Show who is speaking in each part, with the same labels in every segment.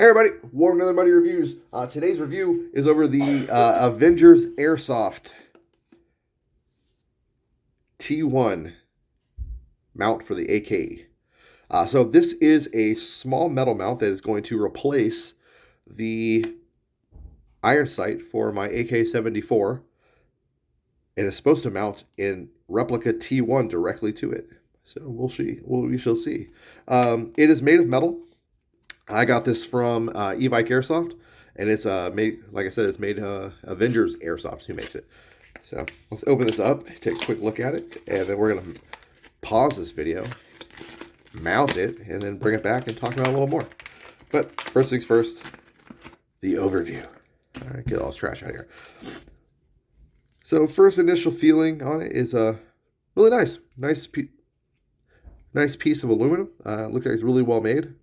Speaker 1: Hey everybody, welcome to another Muddy Reviews. Today's review is over the Avengers Airsoft T1 mount for the AK. So this is a small metal mount that is going to replace the iron sight for my AK-74. And it's supposed to mount in replica T1 directly to it. So we'll see. We shall see. It is made of metal. I got this from Evike Airsoft, and it's made, like I said, it's made Avengers Airsoft who makes it. So let's open this up, take a quick look at it, and then we're gonna pause this video, mount it, and then bring it back and talk about it a little more. But first things first, the overview. All right, get all this trash out of here. So first initial feeling on it is really nice, nice piece of aluminum. Looks like it's really well made.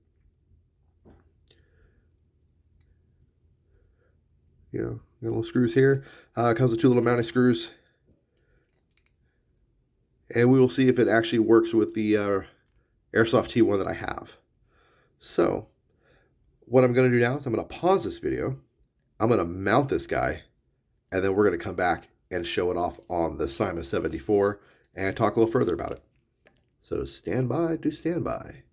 Speaker 1: You know, got little screws here. Comes with two little mounting screws. And we will see if it actually works with the Airsoft T1 that I have. So, what I'm going to do now is I'm going to pause this video. I'm going to mount this guy. And then we're going to come back and show it off on the Simon 74 and talk a little further about it. So, stand by to stand by.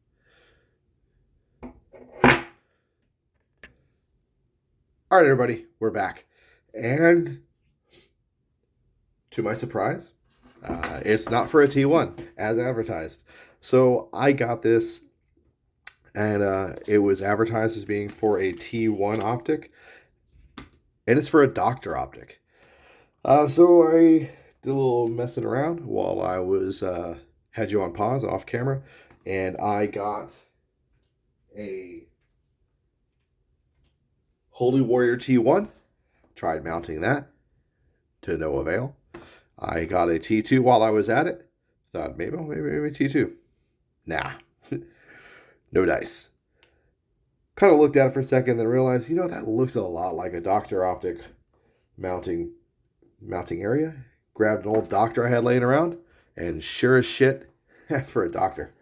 Speaker 1: All right, everybody, we're back. And to my surprise, it's not for a T1 as advertised. So I got this, and it was advertised as being for a T1 optic, and it's for a doctor optic. So I did a little messing around while I was had you on pause off camera, and I got a Holy Warrior T1, tried mounting that to no avail. I got a T2 while I was at it. Thought maybe T2. Nah, no dice. Kind of looked at it for a second, then realized, you know, that looks a lot like a doctor optic mounting area. Grabbed an old doctor I had laying around, and sure as shit, that's for a doctor.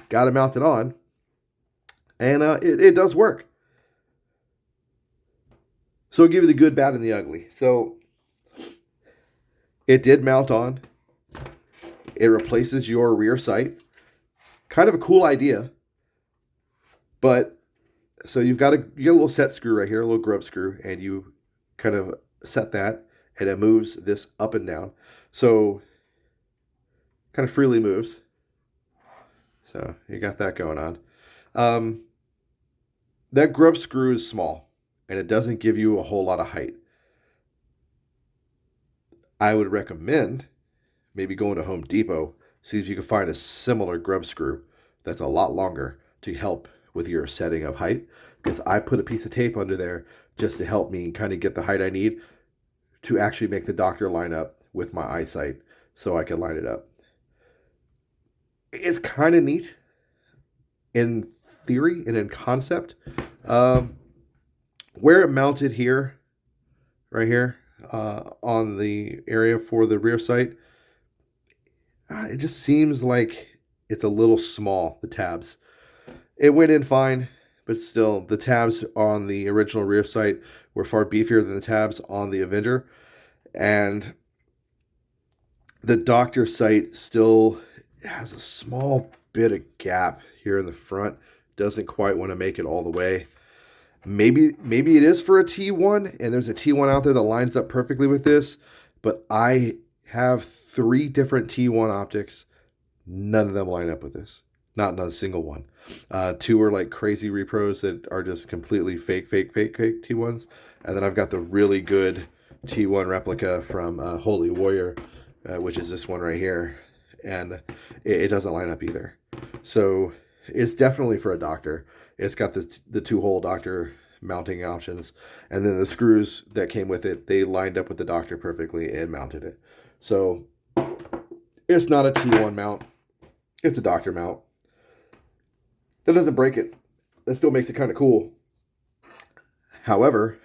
Speaker 1: Got it mounted on. And it does work. So I'll give you the good, bad, and the ugly. So it did mount on. It replaces your rear sight. Kind of a cool idea. But so you get a little set screw right here, a little grub screw, and you kind of set that, and it moves this up and down. So kind of freely moves. So you got that going on. That grub screw is small, and it doesn't give you a whole lot of height. I would recommend maybe going to Home Depot, see if you can find a similar grub screw that's a lot longer to help with your setting of height, because I put a piece of tape under there just to help me kind of get the height I need to actually make the doctor line up with my eyesight so I can line it up. It's kind of neat in theory and in concept. Where it mounted here, right here, on the area for the rear sight, it just seems like it's a little small, the tabs. It went in fine, but still, the tabs on the original rear sight were far beefier than the tabs on the Avenger. And the doctor sight still has a small bit of gap here in the front. Doesn't quite want to make it all the way. Maybe it is for a T1, and there's a T1 out there that lines up perfectly with this, but I have 3 different T1 optics. None of them line up with this. Not a single one. 2 are like crazy repros that are just completely fake T1s. And then I've got the really good T1 replica from Holy Warrior, which is this one right here. And it doesn't line up either. So it's definitely for a doctor. It's got the 2-hole doctor mounting options. And then the screws that came with it, they lined up with the doctor perfectly and mounted it. So it's not a T1 mount. It's a doctor mount. That doesn't break it. That still makes it kind of cool. However,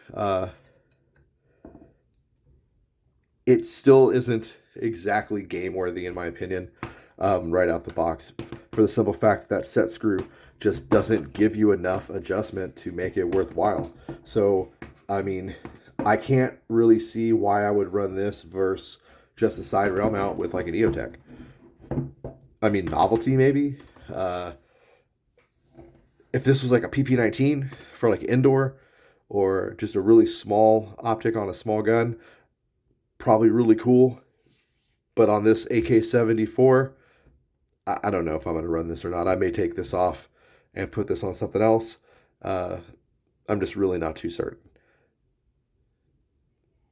Speaker 1: it still isn't exactly game worthy in my opinion. Right out the box. for the simple fact that set screw just doesn't give you enough adjustment to make it worthwhile. So, I mean, I can't really see why I would run this versus just a side rail mount with like an EOTech. I mean, novelty maybe. If this was like a PP19 for like indoor, or just a really small optic on a small gun, probably really cool. But on this AK-74, I don't know if I'm going to run this or not. I may take this off and put this on something else. I'm just really not too certain.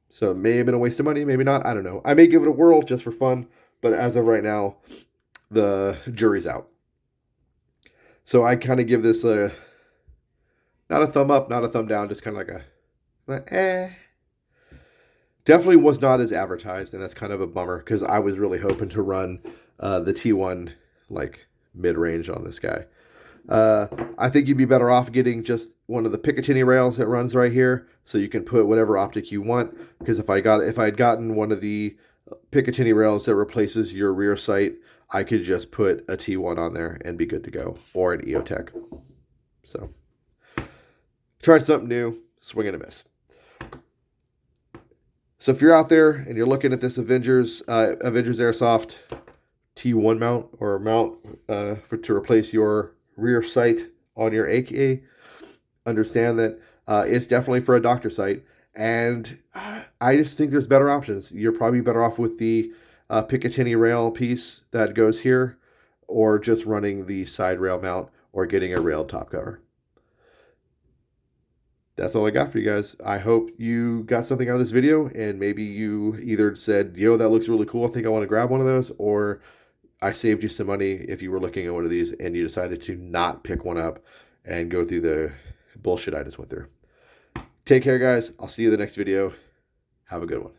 Speaker 1: So it may have been a waste of money, maybe not. I don't know. I may give it a whirl just for fun, but as of right now, the jury's out. So I kind of give this a, not a thumb up, not a thumb down, just kind of like a, Definitely was not as advertised, and that's kind of a bummer because I was really hoping to run the T1 like mid-range on this guy. I think you'd be better off getting just one of the Picatinny rails that runs right here, so you can put whatever optic you want. Because if I had gotten one of the Picatinny rails that replaces your rear sight, I could just put a T1 on there and be good to go, or an EOTech. So, tried something new, swing and a miss. So if you're out there and you're looking at this Avengers Airsoft T1 mount, or mount to replace your rear sight on your AK, understand that it's definitely for a doctor sight, and I just think there's better options. You're probably better off with the Picatinny rail piece that goes here, or just running the side rail mount, or getting a railed top cover. That's all I got for you guys. I hope you got something out of this video, and maybe you either said, yo, that looks really cool, I think I want to grab one of those, or I saved you some money if you were looking at one of these and you decided to not pick one up and go through the bullshit I just went through. Take care, guys. I'll see you in the next video. Have a good one.